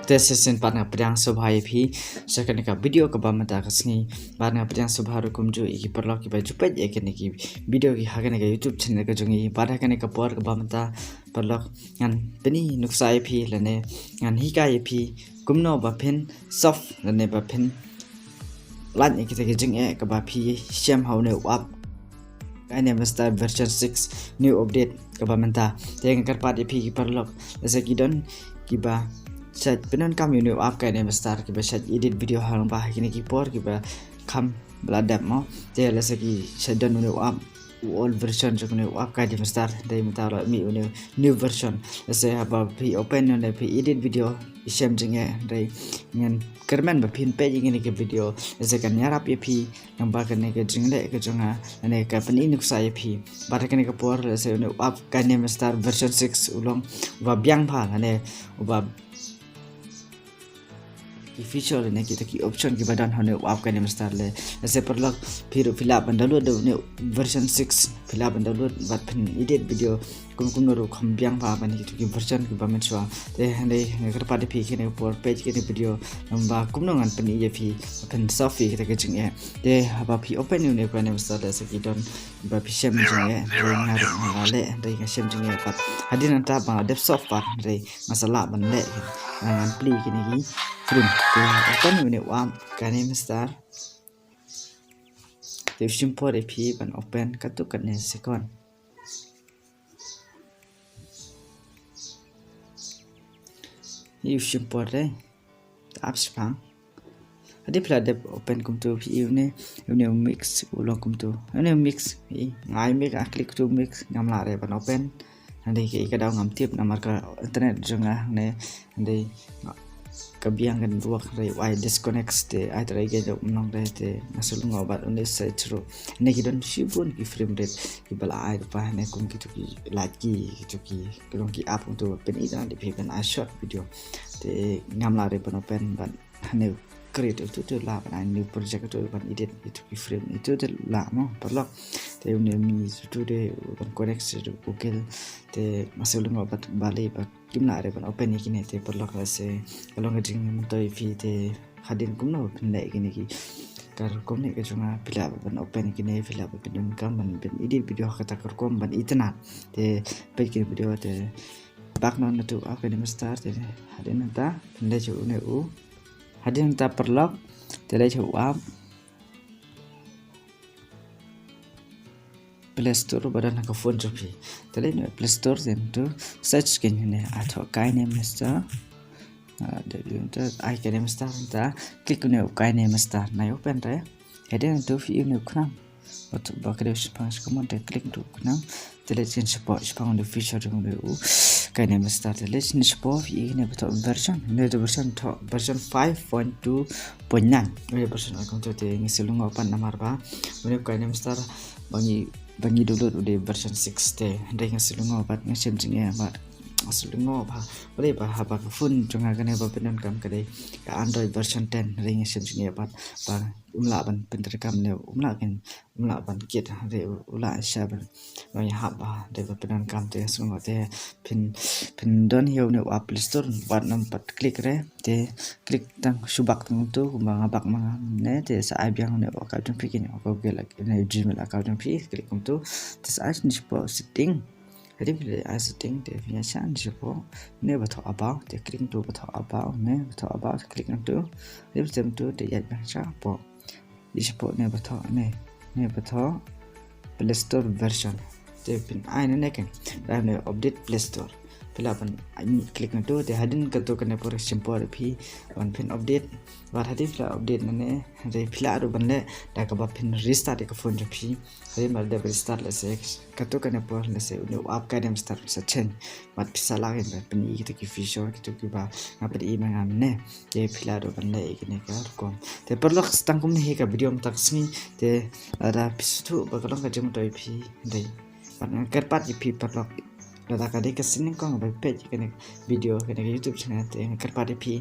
Tesesin partner pedang subhai phi second ka video ka bamata kasni partner pedang subharu kumju iki perlo ki baju pej ekene ki video ki hagane ka YouTube channel ka jungi pada kane ka por ka bamata perlo ngan beni nuksai phi lane ngan hikai phi kumno ba phen soft lane ba phen lan iki te jingeh ka ba phi shem haune up kinemaster version 6 new update ka bamata teng karpat phi ki perlo lase ki don ki ba chat penon kam you up kinemaster ki ba chat edit video hang ba kini ki por ki ba kam bladap mo te lase ki chat don new up old version jo new up kinemaster dai mata mi new version lase haba pi open on pi edit video shem jingeh dai ngan kerman ba pin page ngini ke video lase kan yarap pi yang ba kan ke jingle ke jonga ane ka pani nuksa pi ba kan ke por lase new up kinemaster version 6 ulong ba byang pha ane ba की फीचर ने की ऑप्शन की बटन होने आप करने में स्टार ले ऐसे पर लग फिर फिलहाल डाउनलोड ने वर्जन 6 फिलहाल डाउनलोड बात फिर एडिट वीडियो कुम नो खम बियांग पा बनी की वर्जन की बामें छुआ ते हने नगर पार्टी फी के ने पर पेज के ने वीडियो नंबा कुम नो गन पनी ये फी फिर सॉफ्ट के के जिंगे ते हबा फी ओपन ने करने में स्टार ऐसे की डन बा फी शेम जिंगे रे ना ले रे का शेम जिंगे पर हदिन ता बा डेप सॉफ्ट पर रे मसाला बन ले ngan pli kini ki film te open ni wam kinemaster te simple pi ban open katu kan ne second you simple re apps pang adi pla de open kum tu pi ne mix ulong kum tu ne mix ngai make a click to mix ngam la re ban open nanti kita daw ngam tip nomor ke internet jengah ne nanti kebiang kan ruak dari why disconnect de ai trai ge jok nong de te nasul ngobat undi sai chro ne ki don shibun ki frame rate ki bala ai pa ne kum ki tu ki lagi ki kelong ki up untuk pen ida di pen a short video te ngam la re pen open ban ne create itu lah ban new project itu ban edit itu ki frame itu lah mo perlu te ne mi itu de ban connect to google te masul ngobat bali ba kimna re ban open ni ne te perlu klase kalau ngajing mentoi fi te hadin kumno pendai kini ki kar komne ke junga pila ban open kini pila ban kam ban edit video kata kar kom ban itna te pe ki video te bak non tu apa ni start te hadin ta pendai ju ne u hadin ta perlu te le ju up Play Store badan ke phone jopi tele no Play Store tu search kin ne atho kinemaster de tu ai kinemaster ta click ne kinemaster na open re heading tu fi ne khna atau bakre spans command click tu khna tele chin support spang the feature de u kinemaster tele chin support fi ne beto version ne version 5.2.9 ne version akon tu te ngisulung open namar ba ne kinemaster bangi dulu udah version 6 te dengan selungo bat ngasem jinge bat selungo ba boleh ba haba ke phone jonga kane ba penan kam kade ka android version 10 ring ngasem jinge bat ba umla ban pinter kam ne umla ban kit re ula shaban ba haba de ba penan kam te selungo te pin don hiu ne up store bat nam pat klik re te klik tang subak tang tu ba ngabak ma ne te sa ai biang ne ka jong pikin ko gel ne gmail account jong pi klik kum tu te sa ai ni po setting jadi bila ai setting te punya chan ni po ne ba tho about te klik tu ba tho about ne ba tho about klik tu dia tem tu te ya ba cha po di po ne ba tho ne ba tho Play Store version te pin ai ne kan ne update Play Store pila ban ani klik na tu te hadin ka tu kan por simple phi ban pin update war hadi pila update ne re pila ru ban le da ka ba pin restart ka phone je phi hadi mal de restart le se ka tu kan por le se ne up ka dem start se chen mat pisa la gen ban i ki feature ki tu ki ba ngap di ma ngam ne ye pila ru ban le ki ne ka ko te per lo stang kum ne ka video tak sni te ada pisu ba ka lo ka jam doi phi dai ban ka pat phi per lo lada kade kesini kong by page kene video kene YouTube channel te kerpade pi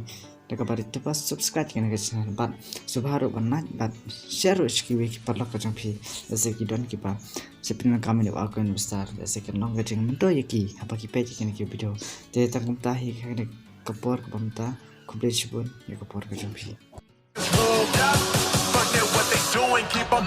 daga bari tepas subscribe kene ke channel bat subharu banat bat share ski week parlo ka jang pi ase ki don ki pa sepin kami ni akon besar ase ke long gajing mento yaki apa ki page kene ki video te tangum tahi kene kapor ka pamta complete pun ya ko por ka jampi Fuck that, what they doing, keep on.